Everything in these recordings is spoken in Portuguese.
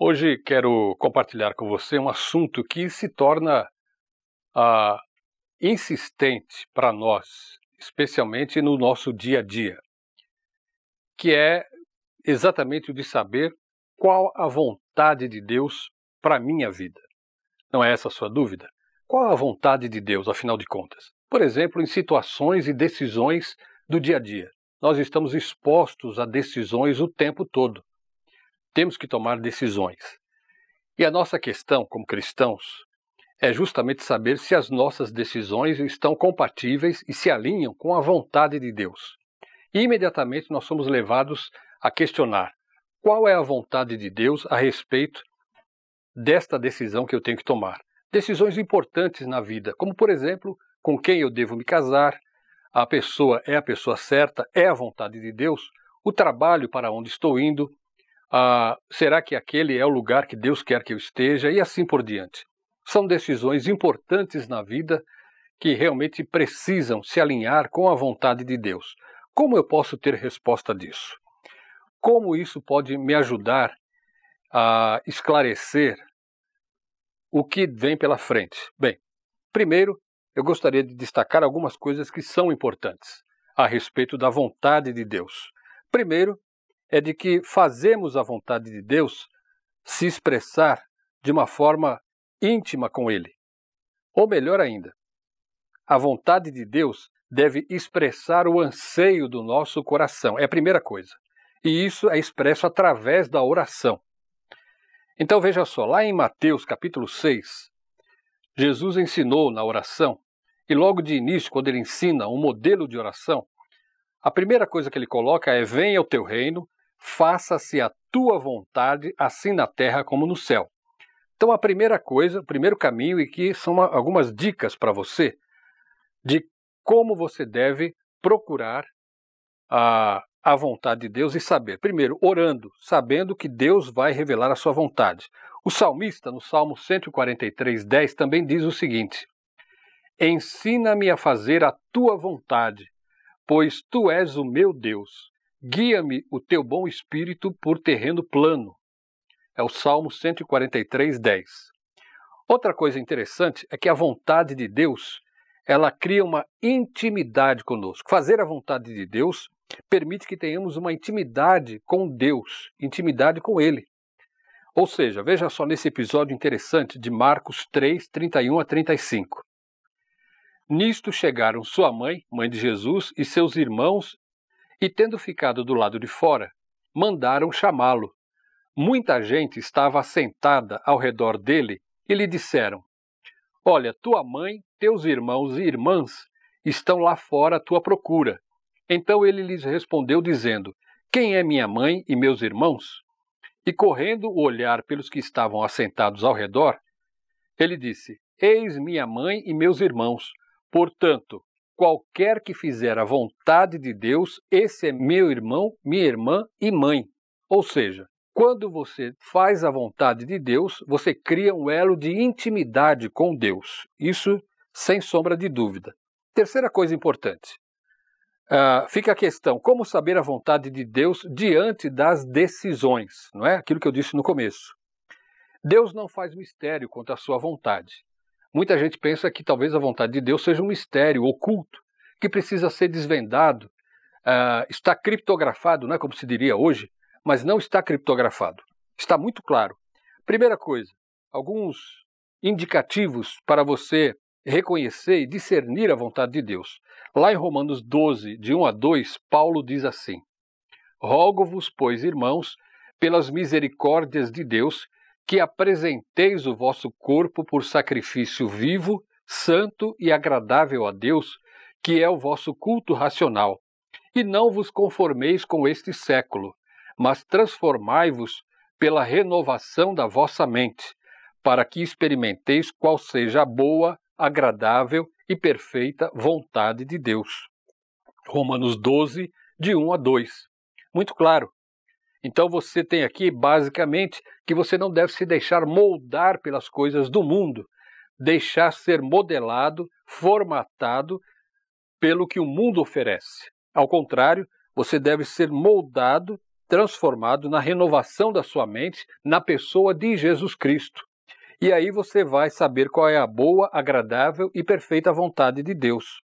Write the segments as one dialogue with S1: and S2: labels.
S1: Hoje quero compartilhar com você um assunto que se torna insistente para nós, especialmente no nosso dia a dia, que é exatamente o de saber qual a vontade de Deus para a minha vida. Não é essa a sua dúvida? Qual a vontade de Deus, afinal de contas? Por exemplo, em situações e decisões do dia a dia. Nós estamos expostos a decisões o tempo todo. Temos que tomar decisões. E a nossa questão, como cristãos, é justamente saber se as nossas decisões estão compatíveis e se alinham com a vontade de Deus. E imediatamente nós somos levados a questionar qual é a vontade de Deus a respeito desta decisão que eu tenho que tomar. Decisões importantes na vida, como por exemplo, com quem eu devo me casar, a pessoa é a pessoa certa, é a vontade de Deus, o trabalho para onde estou indo, será que aquele é o lugar que Deus quer que eu esteja e assim por diante. São decisões importantes na vida que realmente precisam se alinhar com a vontade de Deus. Como eu posso ter resposta disso? Como isso pode me ajudar a esclarecer o que vem pela frente? Bem, primeiro, eu gostaria de destacar algumas coisas que são importantes a respeito da vontade de Deus. Primeiro, é de que fazemos a vontade de Deus se expressar de uma forma íntima com Ele. Ou melhor ainda, a vontade de Deus deve expressar o anseio do nosso coração. É a primeira coisa. E isso é expresso através da oração. Então veja só, lá em Mateus capítulo 6, Jesus ensinou na oração, e logo de início, quando ele ensina um modelo de oração, a primeira coisa que ele coloca é: venha o teu reino, faça-se a tua vontade, assim na terra como no céu. Então a primeira coisa, o primeiro caminho, e que são algumas dicas para você, de como você deve procurar a vontade de Deus e saber. Primeiro, orando, sabendo que Deus vai revelar a sua vontade. O salmista, no Salmo 143:10, também diz o seguinte: ensina-me a fazer a tua vontade, pois tu és o meu Deus. Guia-me o teu bom espírito por terreno plano. É o Salmo 143:10. Outra coisa interessante é que a vontade de Deus, ela cria uma intimidade conosco. Fazer a vontade de Deus permite que tenhamos uma intimidade com Deus, intimidade com Ele. Ou seja, veja só nesse episódio interessante de Marcos 3, 31 a 35. Nisto chegaram sua mãe, mãe de Jesus, e seus irmãos, e tendo ficado do lado de fora, mandaram chamá-lo. Muita gente estava assentada ao redor dele e lhe disseram: olha, tua mãe, teus irmãos e irmãs estão lá fora à tua procura. Então ele lhes respondeu dizendo: quem é minha mãe e meus irmãos? E correndo o olhar pelos que estavam assentados ao redor, ele disse: eis minha mãe e meus irmãos. Portanto, qualquer que fizer a vontade de Deus, esse é meu irmão, minha irmã e mãe. Ou seja, quando você faz a vontade de Deus, você cria um elo de intimidade com Deus. Isso sem sombra de dúvida. Terceira coisa importante. Fica a questão, como saber a vontade de Deus diante das decisões? Não é? Aquilo que eu disse no começo. Deus não faz mistério quanto à sua vontade. Muita gente pensa que talvez a vontade de Deus seja um mistério oculto, que precisa ser desvendado, está criptografado, não é como se diria hoje, mas não está criptografado. Está muito claro. Primeira coisa, alguns indicativos para você reconhecer e discernir a vontade de Deus. Lá em Romanos 12, de 1 a 2, Paulo diz assim: rogo-vos, pois, irmãos, pelas misericórdias de Deus, que apresenteis o vosso corpo por sacrifício vivo, santo e agradável a Deus, que é o vosso culto racional. E não vos conformeis com este século, mas transformai-vos pela renovação da vossa mente, para que experimenteis qual seja a boa, agradável e perfeita vontade de Deus. Romanos 12, de 1 a 2. Muito claro. Então você tem aqui, basicamente, que você não deve se deixar moldar pelas coisas do mundo, deixar ser modelado, formatado pelo que o mundo oferece. Ao contrário, você deve ser moldado, transformado na renovação da sua mente na pessoa de Jesus Cristo. E aí você vai saber qual é a boa, agradável e perfeita vontade de Deus.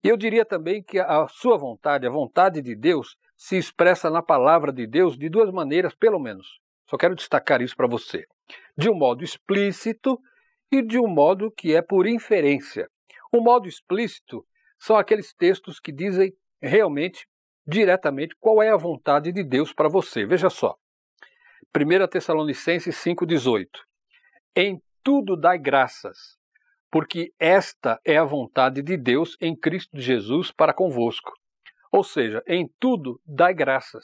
S1: E eu diria também que a sua vontade, a vontade de Deus, se expressa na palavra de Deus de duas maneiras, pelo menos. Só quero destacar isso para você. De um modo explícito e de um modo que é por inferência. O modo explícito são aqueles textos que dizem realmente, diretamente, qual é a vontade de Deus para você. Veja só. 1 Tessalonicenses 5,18. Em tudo dai graças, porque esta é a vontade de Deus em Cristo Jesus para convosco. Ou seja, em tudo dai graças,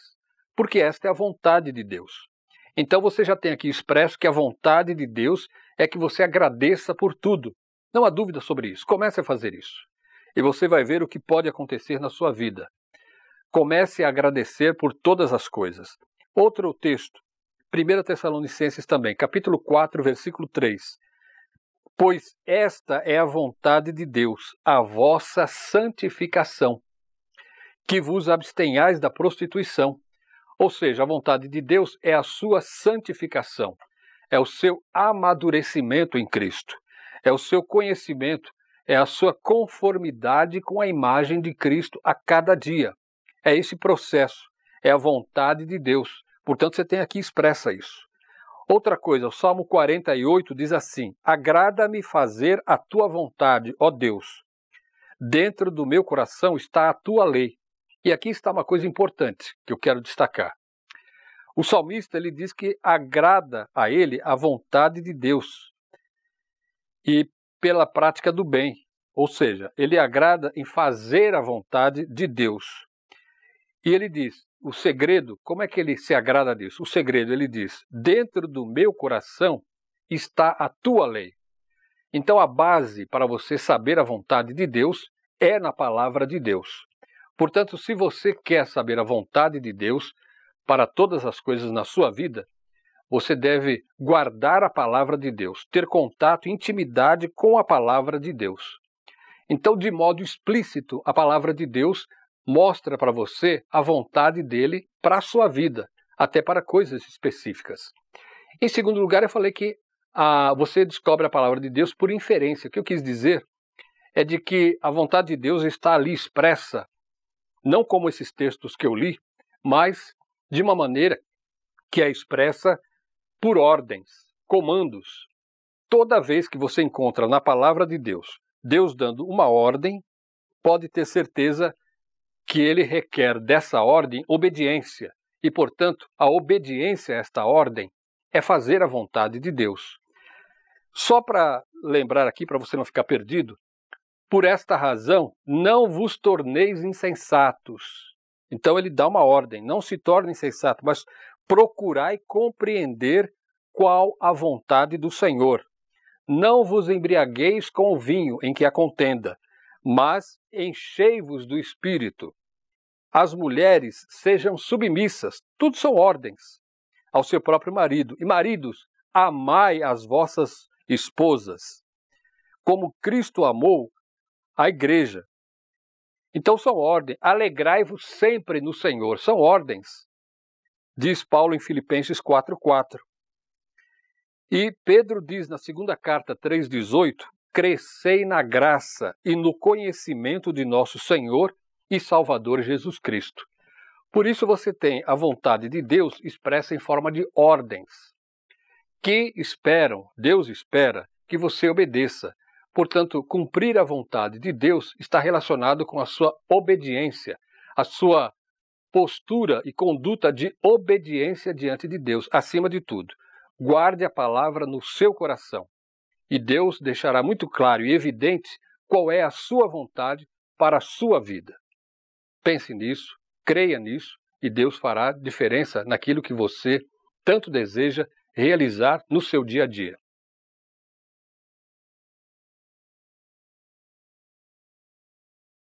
S1: porque esta é a vontade de Deus. Então você já tem aqui expresso que a vontade de Deus é que você agradeça por tudo. Não há dúvida sobre isso. Comece a fazer isso. E você vai ver o que pode acontecer na sua vida. Comece a agradecer por todas as coisas. Outro texto, 1 Tessalonicenses também, capítulo 4, versículo 3. Pois esta é a vontade de Deus, a vossa santificação, que vos abstenhais da prostituição. Ou seja, a vontade de Deus é a sua santificação, é o seu amadurecimento em Cristo, é o seu conhecimento, é a sua conformidade com a imagem de Cristo a cada dia. É esse processo, é a vontade de Deus. Portanto, você tem aqui expressa isso. Outra coisa, o Salmo 48 diz assim: agrada-me fazer a tua vontade, ó Deus. Dentro do meu coração está a tua lei. E aqui está uma coisa importante que eu quero destacar. O salmista ele diz que agrada a ele a vontade de Deus e pela prática do bem. Ou seja, ele agrada em fazer a vontade de Deus. E ele diz, o segredo, como é que ele se agrada disso? O segredo, ele diz, dentro do meu coração está a tua lei. Então a base para você saber a vontade de Deus é na palavra de Deus. Portanto, se você quer saber a vontade de Deus para todas as coisas na sua vida, você deve guardar a palavra de Deus, ter contato, intimidade com a palavra de Deus. Então, de modo explícito, a palavra de Deus mostra para você a vontade dele para a sua vida, até para coisas específicas. Em segundo lugar, eu falei que você descobre a palavra de Deus por inferência. O que eu quis dizer é de que a vontade de Deus está ali expressa, não como esses textos que eu li, mas de uma maneira que é expressa por ordens, comandos. Toda vez que você encontra na palavra de Deus, Deus dando uma ordem, pode ter certeza que ele requer dessa ordem obediência. E, portanto, a obediência a esta ordem é fazer a vontade de Deus. Só para lembrar aqui, para você não ficar perdido, por esta razão, não vos torneis insensatos. Então ele dá uma ordem, não se torne insensato, mas procurai compreender qual a vontade do Senhor. Não vos embriagueis com o vinho em que há contenda, mas enchei-vos do Espírito. As mulheres sejam submissas, tudo são ordens, ao seu próprio marido. E maridos, amai as vossas esposas, como Cristo amou a igreja. Então são ordens. Alegrai-vos sempre no Senhor. São ordens, diz Paulo em Filipenses 4:4. E Pedro diz na segunda carta 3:18, crescei na graça e no conhecimento de nosso Senhor e Salvador Jesus Cristo. Por isso você tem a vontade de Deus expressa em forma de ordens, que Deus espera que você obedeça. Portanto, cumprir a vontade de Deus está relacionado com a sua obediência, a sua postura e conduta de obediência diante de Deus, acima de tudo. Guarde a palavra no seu coração e Deus deixará muito claro e evidente qual é a sua vontade para a sua vida. Pense nisso, creia nisso e Deus fará diferença naquilo que você tanto deseja realizar no seu dia a dia.